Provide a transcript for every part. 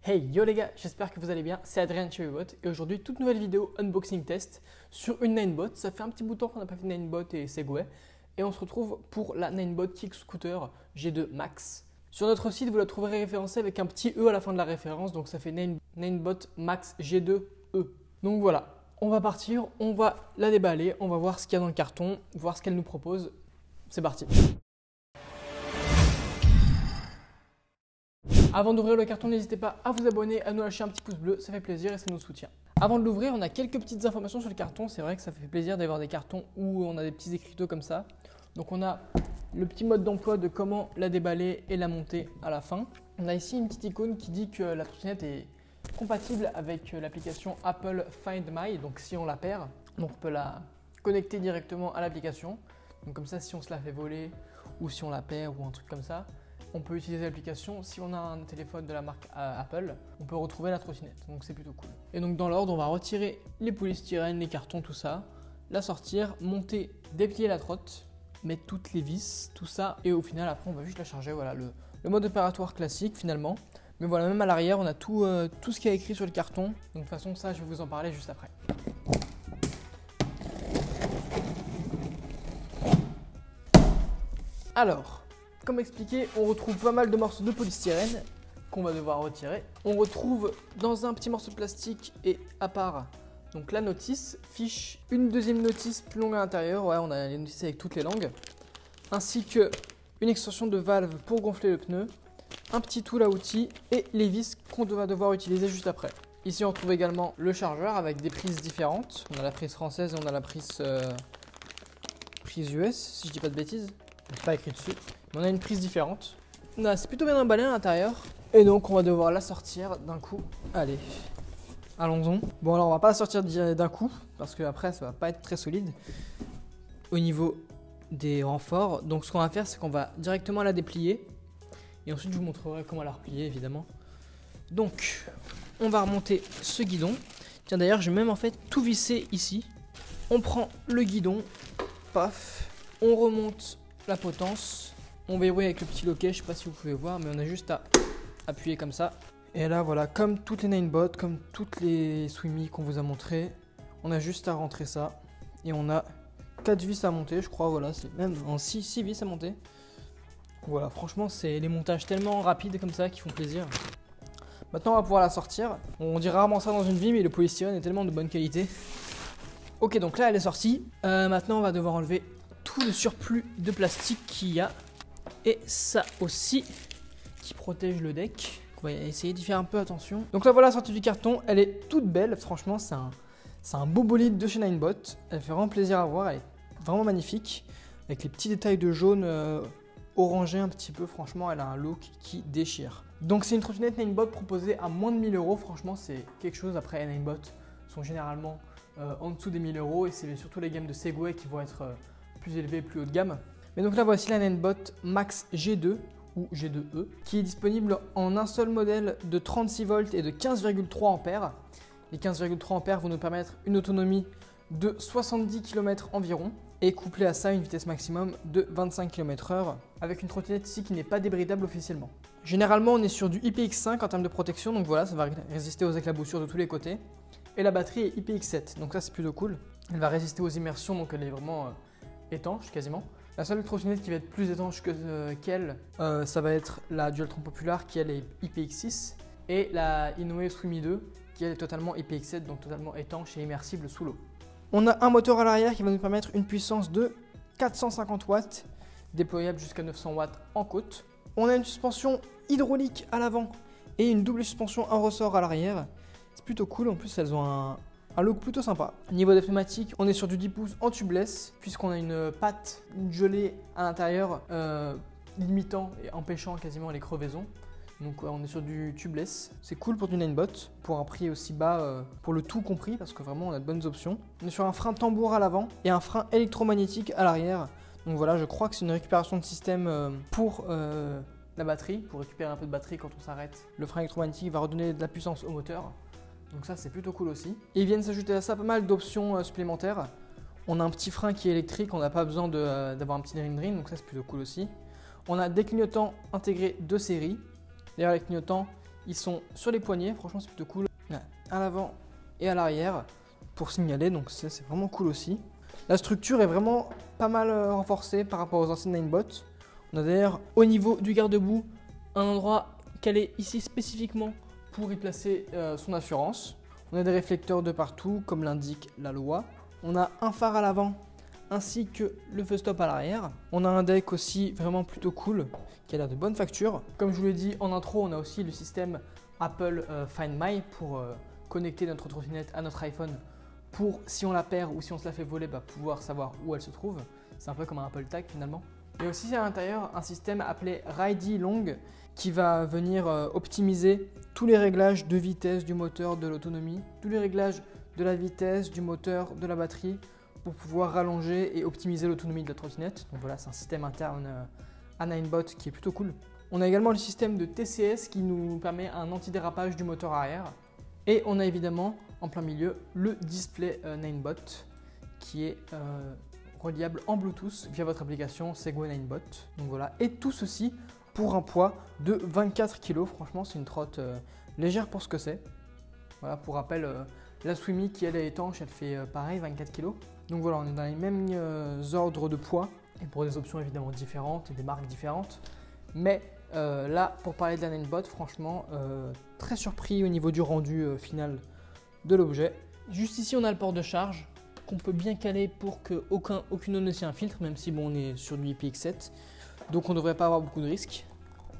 Hey yo les gars, j'espère que vous allez bien, c'est Adrien chez Webot et aujourd'hui toute nouvelle vidéo unboxing test sur une Ninebot. Ça fait un petit bout de temps qu'on n'a pas fait Ninebot et Segway et on se retrouve pour la Ninebot Kick Scooter G2 Max. Sur notre site vous la trouverez référencée avec un petit E à la fin de la référence, donc ça fait Ninebot Max G2E. Donc voilà, on va partir, on va la déballer, on va voir ce qu'il y a dans le carton, voir ce qu'elle nous propose. C'est parti. Avant d'ouvrir le carton, n'hésitez pas à vous abonner, à nous lâcher un petit pouce bleu, ça fait plaisir et ça nous soutient. Avant de l'ouvrir, on a quelques petites informations sur le carton. C'est vrai que ça fait plaisir d'avoir des cartons où on a des petits écriteaux comme ça. Donc on a le petit mode d'emploi de comment la déballer et la monter à la fin. On a ici une petite icône qui dit que la trottinette est compatible avec l'application Apple Find My. Donc si on la perd, on peut la connecter directement à l'application. Donc comme ça, si on se la fait voler ou si on la perd ou un truc comme ça, on peut utiliser l'application. Si on a un téléphone de la marque Apple, on peut retrouver la trottinette, donc c'est plutôt cool. Et donc dans l'ordre, on va retirer les polystyrènes, les cartons, tout ça, la sortir, monter, déplier la trotte, mettre toutes les vis, tout ça, et au final après on va juste la charger. Voilà le mode opératoire classique finalement. Mais voilà, même à l'arrière, on a tout ce qui est écrit sur le carton. Donc de toute façon, ça je vais vous en parler juste après. Alors, comme expliqué, on retrouve pas mal de morceaux de polystyrène qu'on va devoir retirer. On retrouve dans un petit morceau de plastique et à part donc la notice, fiche, une deuxième notice plus longue à l'intérieur. Ouais, on a les notices avec toutes les langues, ainsi que une extension de valve pour gonfler le pneu, un petit tool à outils et les vis qu'on va devoir utiliser juste après. Ici, on trouve également le chargeur avec des prises différentes. On a la prise française et on a la prise US, si je dis pas de bêtises. C'est pas écrit dessus. On a une prise différente. C'est plutôt bien emballé à l'intérieur. Et donc on va devoir la sortir d'un coup. Allez, allons-y. Bon alors on va pas la sortir d'un coup parce que après ça va pas être très solide au niveau des renforts. Donc ce qu'on va faire, c'est qu'on va directement la déplier. Et ensuite je vous montrerai comment la replier évidemment. Donc on va remonter ce guidon. Tiens d'ailleurs j'ai même en fait tout vissé ici. On prend le guidon, paf, on remonte la potence. On verrouille avec le petit loquet, je sais pas si vous pouvez voir, mais on a juste à appuyer comme ça. Et là voilà, comme toutes les Ninebot, comme toutes les Swimmy qu'on vous a montré, on a juste à rentrer ça. Et on a 4 vis à monter, je crois, voilà, c'est même en 6 vis à monter. Voilà, franchement, c'est les montages tellement rapides comme ça qui font plaisir. Maintenant, on va pouvoir la sortir. On dit rarement ça dans une vie, mais le polystyrène est tellement de bonne qualité. Ok, donc là, elle est sortie. Maintenant, on va devoir enlever tout le surplus de plastique qu'il y a. Et ça aussi qui protège le deck. On va essayer d'y faire un peu attention. Donc là voilà la sortie du carton, elle est toute belle. Franchement c'est un beau bolide de chez Ninebot. Elle fait vraiment plaisir à voir, elle est vraiment magnifique. Avec les petits détails de jaune orangé un petit peu, franchement elle a un look qui déchire. Donc c'est une trottinette Ninebot proposée à moins de 1000 €. Franchement c'est quelque chose. Après Ninebot sont généralement en dessous des 1000 € et c'est surtout les gammes de Segway qui vont être plus élevées, plus haut de gamme. Mais donc là voici la Ninebot Max G2 ou G2E qui est disponible en un seul modèle de 36 volts et de 15,3 ampères. Les 15,3 ampères vont nous permettre une autonomie de 70 km environ et couplé à ça une vitesse maximum de 25 km/h avec une trottinette ici qui n'est pas débridable officiellement. Généralement on est sur du IPX5 en termes de protection, donc voilà, ça va résister aux éclaboussures de tous les côtés. Et la batterie est IPX7, donc ça c'est plutôt cool. Elle va résister aux immersions, donc elle est vraiment étanche quasiment. La seule trottinette qui va être plus étanche qu'elle, ça va être la Dualtron Popular qui elle est IPX6 et la Inoue Swimmy 2 qui elle est totalement IPX7, donc totalement étanche et immersible sous l'eau. On a un moteur à l'arrière qui va nous permettre une puissance de 450 watts, déployable jusqu'à 900 watts en côte. On a une suspension hydraulique à l'avant et une double suspension en ressort à l'arrière. C'est plutôt cool, en plus elles ont un look plutôt sympa. Niveau des pneumatiques, on est sur du 10 pouces en tubeless, puisqu'on a une patte, une gelée à l'intérieur, limitant et empêchant quasiment les crevaisons. Donc on est sur du tubeless. C'est cool pour du Ninebot, pour un prix aussi bas, pour le tout compris, parce que vraiment on a de bonnes options. On est sur un frein tambour à l'avant et un frein électromagnétique à l'arrière. Donc voilà, je crois que c'est une récupération de système pour la batterie, pour récupérer un peu de batterie quand on s'arrête. Le frein électromagnétique va redonner de la puissance au moteur. Donc ça c'est plutôt cool aussi. Et ils viennent s'ajouter à ça pas mal d'options supplémentaires. On a un petit frein qui est électrique, on n'a pas besoin d'avoir un petit ring, donc ça c'est plutôt cool aussi. On a des clignotants intégrés de série. D'ailleurs les clignotants Ils sont sur les poignets, franchement c'est plutôt cool. Ouais, à l'avant et à l'arrière pour signaler, donc c'est vraiment cool aussi. La structure est vraiment pas mal renforcée par rapport aux anciennes Ninebot. On a d'ailleurs au niveau du garde-boue un endroit calé ici spécifiquement pour y placer son assurance. On a des réflecteurs de partout comme l'indique la loi. On a un phare à l'avant ainsi que le feu stop à l'arrière. On a un deck aussi vraiment plutôt cool qui a l'air de bonne facture. Comme je vous l'ai dit en intro, on a aussi le système Apple Find My pour connecter notre trottinette à notre iPhone pour, si on la perd ou si on se la fait voler, pouvoir savoir où elle se trouve. C'est un peu comme un Apple Tag finalement. Et aussi à l'intérieur un système appelé Ridey Long qui va venir optimiser tous les réglages de vitesse du moteur, de l'autonomie, tous les réglages de la vitesse, du moteur, de la batterie pour pouvoir rallonger et optimiser l'autonomie de la trottinette. Donc voilà, c'est un système interne à Ninebot qui est plutôt cool. On a également le système de TCS qui nous permet un antidérapage du moteur arrière. Et on a évidemment en plein milieu le display Ninebot qui est reliable en Bluetooth via votre application Segway Ninebot. Donc voilà, et tout ceci pour un poids de 24 kg. Franchement, c'est une trotte légère pour ce que c'est. Voilà, pour rappel, la Swimi qui elle est étanche, elle fait pareil, 24 kg. Donc voilà, on est dans les mêmes ordres de poids et pour des options évidemment différentes et des marques différentes. Mais là, pour parler de la Ninebot, franchement, très surpris au niveau du rendu final de l'objet. Juste ici, on a le port de charge qu'on peut bien caler pour qu'aucune eau ne s'y infiltre, même si bon, on est sur du IPX7. Donc on ne devrait pas avoir beaucoup de risques.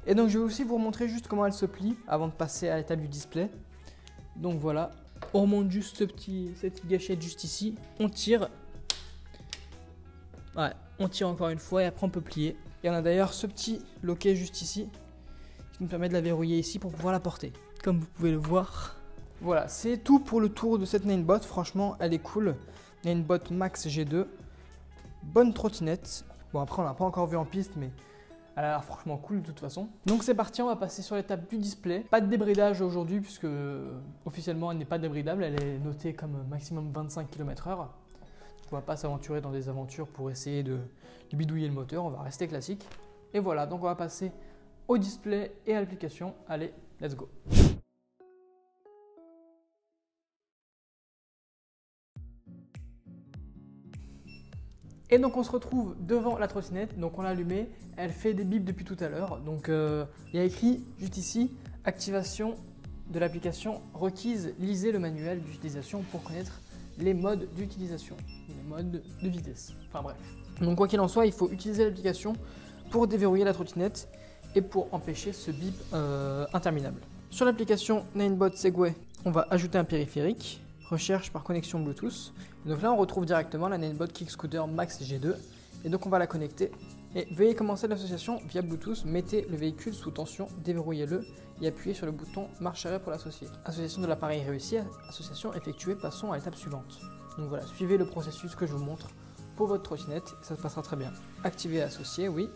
Et donc je vais aussi vous montrer juste comment elle se plie avant de passer à l'étape du display. Donc voilà, on remonte juste cette petite gâchette juste ici, on tire. Ouais, on tire encore une fois et après on peut plier. Et on a d'ailleurs ce petit loquet juste ici qui nous permet de la verrouiller ici pour pouvoir la porter. Comme vous pouvez le voir. Voilà, c'est tout pour le tour de cette Ninebot. Franchement, elle est cool. Ninebot Max G2. Bonne trottinette. Bon, après, on l'a pas encore vu en piste, mais elle a l'air franchement cool de toute façon. Donc c'est parti, on va passer sur l'étape du display. Pas de débridage aujourd'hui puisque officiellement elle n'est pas débridable. Elle est notée comme maximum 25 km/h. On va pas s'aventurer dans des aventures pour essayer de bidouiller le moteur. On va rester classique. Et voilà, donc on va passer au display et à l'application. Allez, let's go. Et donc on se retrouve devant la trottinette, donc on l'a allumée, elle fait des bips depuis tout à l'heure. Donc il y a écrit juste ici, activation de l'application requise, lisez le manuel d'utilisation pour connaître les modes d'utilisation, les modes de vitesse, enfin bref. Donc quoi qu'il en soit, il faut utiliser l'application pour déverrouiller la trottinette et pour empêcher ce bip interminable. Sur l'application Ninebot Segway, on va ajouter un périphérique. Recherche par connexion Bluetooth. Et donc là, on retrouve directement la Ninebot Kick Scooter Max G2. Et donc, on va la connecter. Et veuillez commencer l'association via Bluetooth. Mettez le véhicule sous tension, déverrouillez-le et appuyez sur le bouton marche arrière pour l'associer. Association de l'appareil réussie, association effectuée, passons à l'étape suivante. Donc voilà, suivez le processus que je vous montre pour votre trottinette et ça se passera très bien. Activer et associer, oui.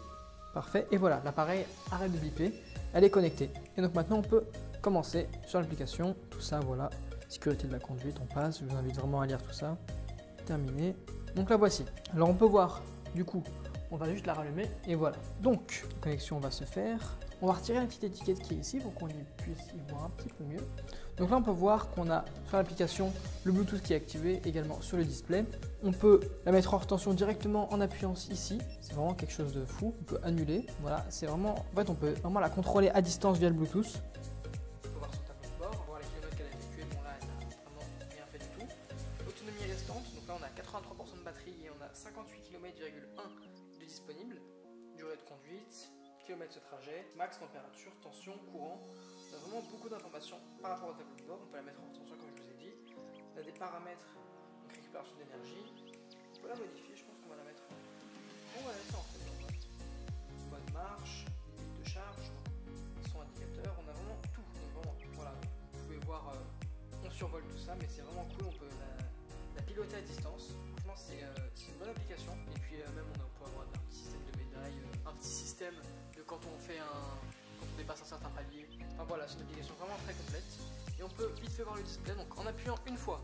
Parfait. Et voilà, l'appareil arrête de biper. Elle est connectée. Et donc maintenant, on peut commencer sur l'application. Tout ça, voilà. Sécurité de la conduite, on passe, je vous invite vraiment à lire tout ça. Terminé. Donc la voici. Alors on peut voir, du coup, on va juste la rallumer et voilà. Donc, la connexion va se faire. On va retirer la petite étiquette qui est ici pour qu'on puisse y voir un petit peu mieux. Donc là on peut voir qu'on a sur l'application le Bluetooth qui est activé également sur le display. On peut la mettre hors tension directement en appuyant ici. C'est vraiment quelque chose de fou. On peut annuler. Voilà, c'est vraiment. En fait, on peut vraiment la contrôler à distance via le Bluetooth. Donc là on a 83% de batterie et on a 58 km,1 de disponible. Durée de conduite, kilomètres de trajet, max température, tension, courant. On a vraiment beaucoup d'informations par rapport au tableau de bord. On peut la mettre en tension comme je vous ai dit. On a des paramètres, donc récupération d'énergie. On peut la modifier, je pense qu'on va la mettre. On va la laisser en tension. Bonne marche, limite de charge, son indicateur. On a vraiment tout. Donc vraiment, voilà. Vous pouvez voir, on survole tout ça, mais c'est vraiment cool. On peut la piloter à distance. Franchement, c'est une bonne application. Et puis même on peut avoir un petit système de médailles, un petit système de quand on fait quand on dépasse un certain palier. Enfin voilà, c'est une application vraiment très complète. Et on peut vite fait voir le display. Donc en appuyant une fois,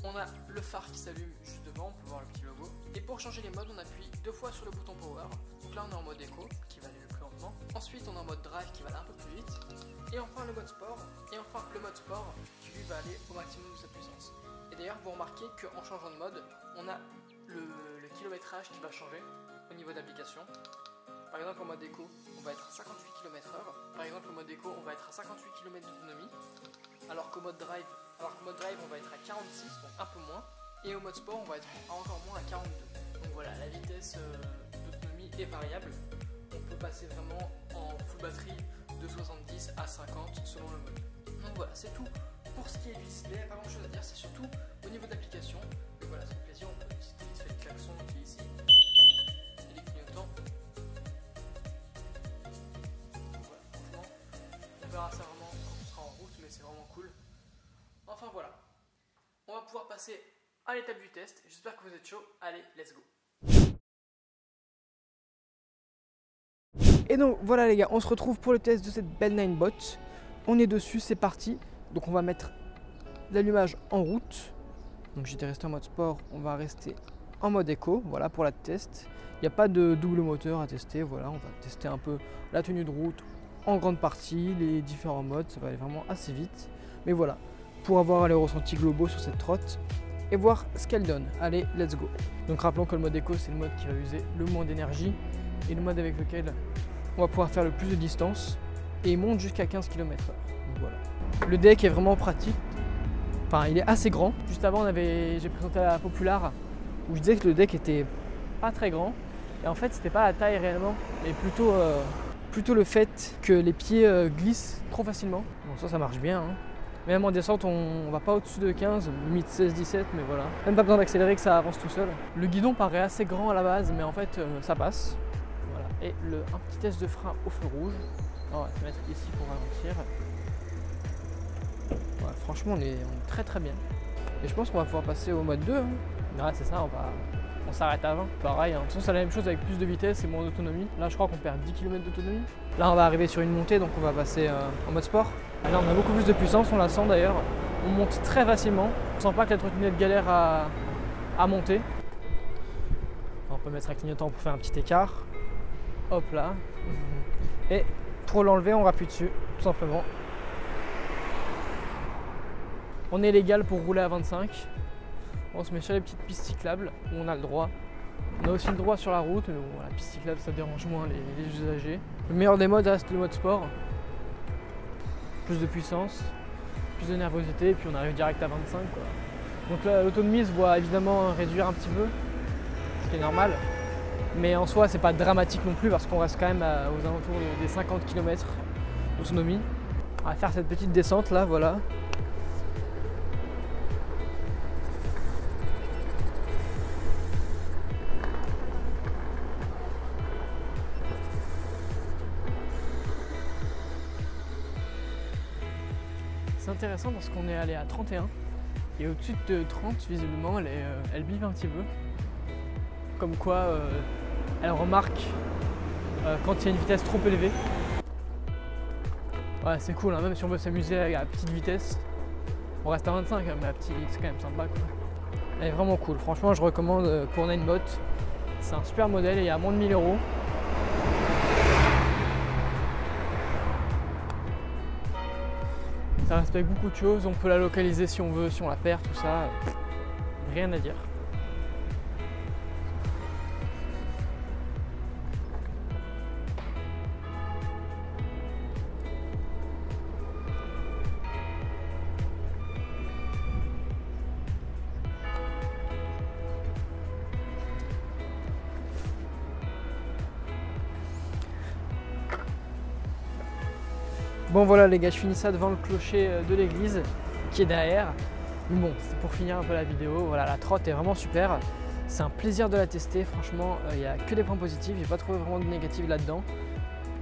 on a le phare qui s'allume juste devant. On peut voir le petit logo. Et pour changer les modes, on appuie 2 fois sur le bouton power. Donc là, on est en mode éco qui va aller le plus lentement. Ensuite, on est en mode drive qui va aller un peu plus vite. Et enfin le mode sport, qui lui va aller au maximum de sa puissance. Et d'ailleurs vous remarquez qu'en changeant de mode, on a le kilométrage qui va changer au niveau d'application. Par exemple en mode éco, on va être à 58 km/h. Par exemple au mode éco, on va être à 58 km d'autonomie. Alors qu'au mode drive, on va être à 46, donc un peu moins. Et au mode sport, on va être encore moins à 42. Donc voilà, la vitesse d'autonomie est variable. On peut passer vraiment en full batterie de 70 à 50 selon le mode. Donc voilà, c'est tout pour ce qui est du display. Il n'y a pas grand chose à dire, c'est surtout au niveau de l'application. Et voilà, c'est plaisir, on peut citer vite fait le klaxon qui est ici. Et les clignotants. Donc voilà, franchement, on verra ça vraiment quand on sera en route, mais c'est vraiment cool. Enfin voilà, on va pouvoir passer à l'étape du test. J'espère que vous êtes chaud. Allez, let's go. Et donc voilà les gars, on se retrouve pour le test de cette belle Ninebot. On est dessus, c'est parti. Donc on va mettre l'allumage en route. Donc j'étais resté en mode sport, on va rester en mode éco, voilà pour la test. Il n'y a pas de double moteur à tester, voilà, on va tester un peu la tenue de route en grande partie, les différents modes, ça va aller vraiment assez vite. Mais voilà, pour avoir les ressentis globaux sur cette trotte et voir ce qu'elle donne. Allez, let's go. Donc rappelons que le mode éco, c'est le mode qui va user le moins d'énergie et le mode avec lequel on va pouvoir faire le plus de distance et il monte jusqu'à 15 km/h. Donc voilà. Le deck est vraiment pratique. Enfin, il est assez grand. Juste avant, j'ai présenté à la Popular où je disais que le deck était pas très grand. Et en fait, c'était pas la taille réellement, mais plutôt le fait que les pieds glissent trop facilement. Bon, ça marche bien. Hein. Même en descente, on va pas au-dessus de 15, limite 16-17, mais voilà. Même pas besoin d'accélérer, que ça avance tout seul. Le guidon paraît assez grand à la base, mais en fait, ça passe. Voilà. Et un petit test de frein au feu rouge. On va se mettre ici pour ralentir. Ouais, franchement, on est très très bien. Et je pense qu'on va pouvoir passer au mode 2. Hein. Ouais, c'est ça, on s'arrête à 20. Pareil, hein. De toute façon, c'est la même chose avec plus de vitesse et moins d'autonomie. Là, je crois qu'on perd 10 km d'autonomie. Là, on va arriver sur une montée, donc on va passer en mode sport. Là, on a beaucoup plus de puissance, on la sent d'ailleurs. On monte très facilement. On sent pas que la trottinette galère à monter. On peut mettre un clignotant pour faire un petit écart. Hop là. Et pour l'enlever, on rappuie dessus, tout simplement. On est légal pour rouler à 25. On se met sur les petites pistes cyclables où on a le droit. On a aussi le droit sur la route, mais bon, la piste cyclable ça dérange moins les usagers. Le meilleur des modes reste le mode sport. Plus de puissance, plus de nervosité, et puis on arrive direct à 25 quoi. Donc là, l'autonomie se voit évidemment réduire un petit peu, ce qui est normal. Mais en soi, c'est pas dramatique non plus parce qu'on reste quand même aux alentours des 50 km d'autonomie. On va faire cette petite descente là, voilà. C'est intéressant parce qu'on est allé à 31 et au-dessus de 30, visiblement, elle bive un petit peu. Comme quoi, elle remarque quand il y a une vitesse trop élevée. Ouais, c'est cool, hein, même si on veut s'amuser à petite vitesse. On reste à 25, mais à petit, c'est quand même sympa, quoi. Elle est vraiment cool, franchement, je recommande pour Ninebot. C'est un super modèle et il y a moins de 1000 €. Ça respecte beaucoup de choses, on peut la localiser si on veut, si on la perd, tout ça, rien à dire. Bon voilà les gars, je finis ça devant le clocher de l'église qui est derrière. Mais bon, c'est pour finir un peu la vidéo. Voilà, la trotte est vraiment super. C'est un plaisir de la tester, franchement, il n'y a que des points positifs. J'ai pas trouvé vraiment de négatifs là-dedans.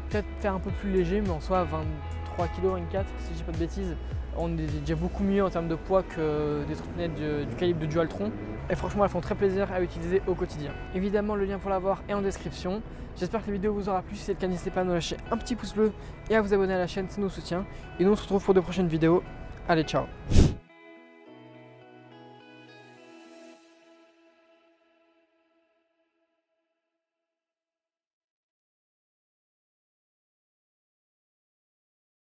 Peut-être faire un peu plus léger, mais en soi 23 kg, 24 si je dis pas de bêtises. On est déjà beaucoup mieux en termes de poids que des trottinettes du calibre de Dualtron. Et franchement, elles font très plaisir à utiliser au quotidien. Évidemment, le lien pour l'avoir est en description. J'espère que la vidéo vous aura plu. Si c'est le cas, n'hésitez pas à nous lâcher un petit pouce bleu et à vous abonner à la chaîne, c'est nos soutiens. Et nous, on se retrouve pour de prochaines vidéos. Allez, ciao!